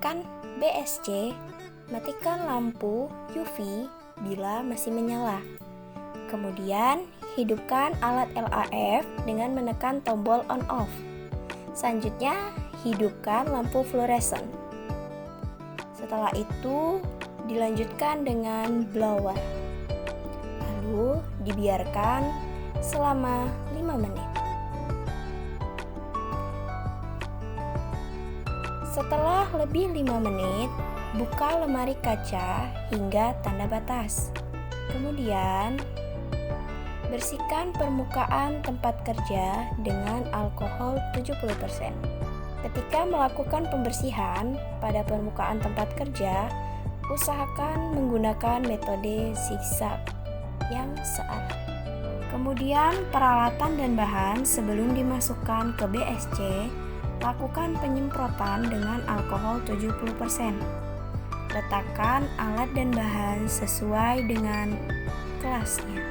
menggunakan BSC, matikan lampu UV bila masih menyala. Kemudian, hidupkan alat LAF dengan menekan tombol on-off. Selanjutnya, hidupkan lampu fluoresen. Setelah itu, dilanjutkan dengan blower. Lalu, dibiarkan selama 5 menit. Setelah lebih 5 menit, buka lemari kaca hingga tanda batas. Kemudian, bersihkan permukaan tempat kerja dengan alkohol 70%. Ketika melakukan pembersihan pada permukaan tempat kerja, usahakan menggunakan metode zigzag yang searah. Kemudian, peralatan dan bahan sebelum dimasukkan ke BSC, lakukan penyemprotan dengan alkohol 70%. Letakkan alat dan bahan sesuai dengan kelasnya.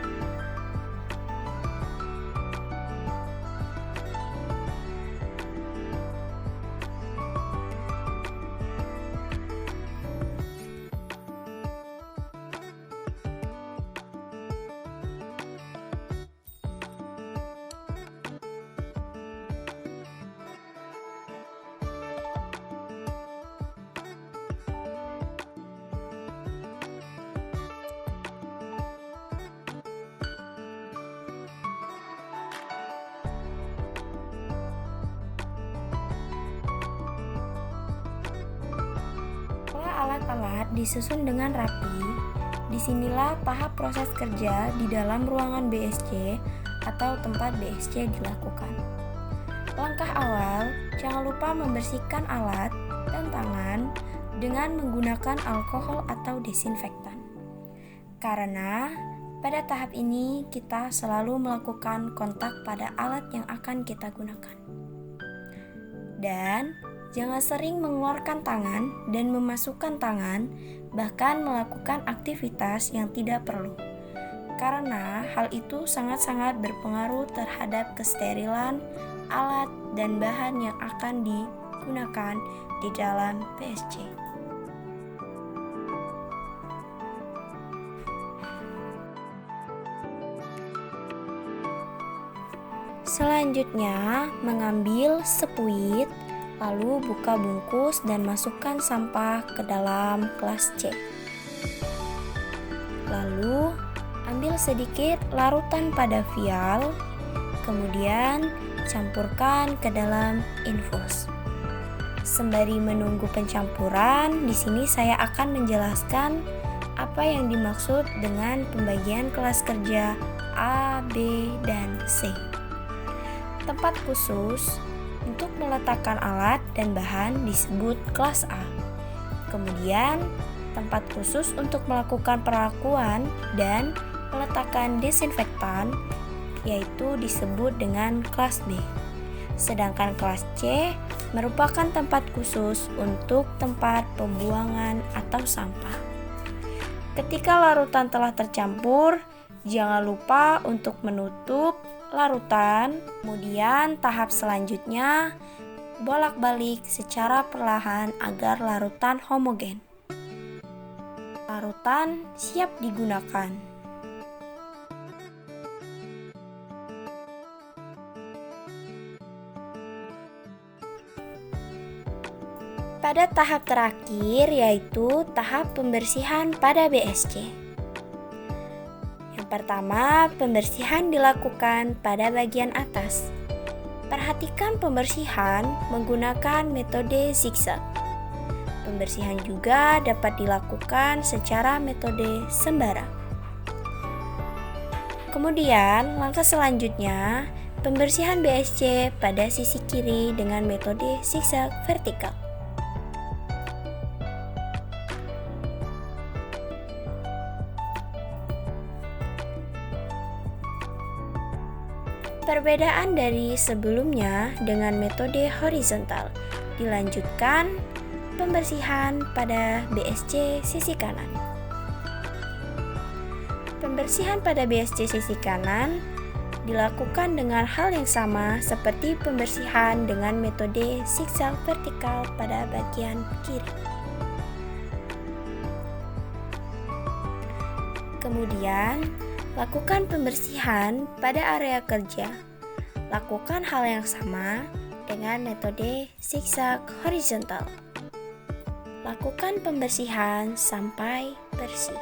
Alat-alat disusun dengan rapi, disinilah tahap proses kerja di dalam ruangan BSC atau tempat BSC dilakukan. Langkah awal, jangan lupa membersihkan alat dan tangan dengan menggunakan alkohol atau desinfektan. Karena pada tahap ini kita selalu melakukan kontak pada alat yang akan kita gunakan. Dan jangan sering mengeluarkan tangan dan memasukkan tangan, bahkan melakukan aktivitas yang tidak perlu. Karena hal itu sangat-sangat berpengaruh terhadap kesterilan alat dan bahan yang akan digunakan di dalam BSC. Selanjutnya, mengambil sepuit, lalu buka bungkus dan masukkan sampah ke dalam kelas C. Lalu, ambil sedikit larutan pada vial, kemudian campurkan ke dalam infus. Sembari menunggu pencampuran, di sini saya akan menjelaskan apa yang dimaksud dengan pembagian kelas kerja A, B, dan C. Tempat khusus untuk meletakkan alat dan bahan disebut kelas A. Kemudian, tempat khusus untuk melakukan perakuan dan peletakan desinfektan yaitu disebut dengan kelas B. Sedangkan kelas C merupakan tempat khusus untuk tempat pembuangan atau sampah. Ketika larutan telah tercampur, jangan lupa untuk menutup larutan. Kemudian tahap selanjutnya, bolak-balik secara perlahan agar larutan homogen. Larutan siap digunakan. Pada tahap terakhir, yaitu tahap pembersihan pada BSC. Yang pertama, pembersihan dilakukan pada bagian atas. Perhatikan pembersihan menggunakan metode zigzag. Pembersihan juga dapat dilakukan secara metode sembara. Kemudian, langkah selanjutnya, pembersihan BSC pada sisi kiri dengan metode zigzag vertikal. Perbedaan dari sebelumnya dengan metode horizontal, dilanjutkan pembersihan pada BSC sisi kanan. Pembersihan pada BSC sisi kanan Dilakukan dengan hal yang sama seperti pembersihan dengan metode zigzag vertikal pada bagian kiri. Kemudian, lakukan pembersihan pada area kerja. Lakukan hal yang sama dengan metode zigzag horizontal. Lakukan pembersihan sampai bersih.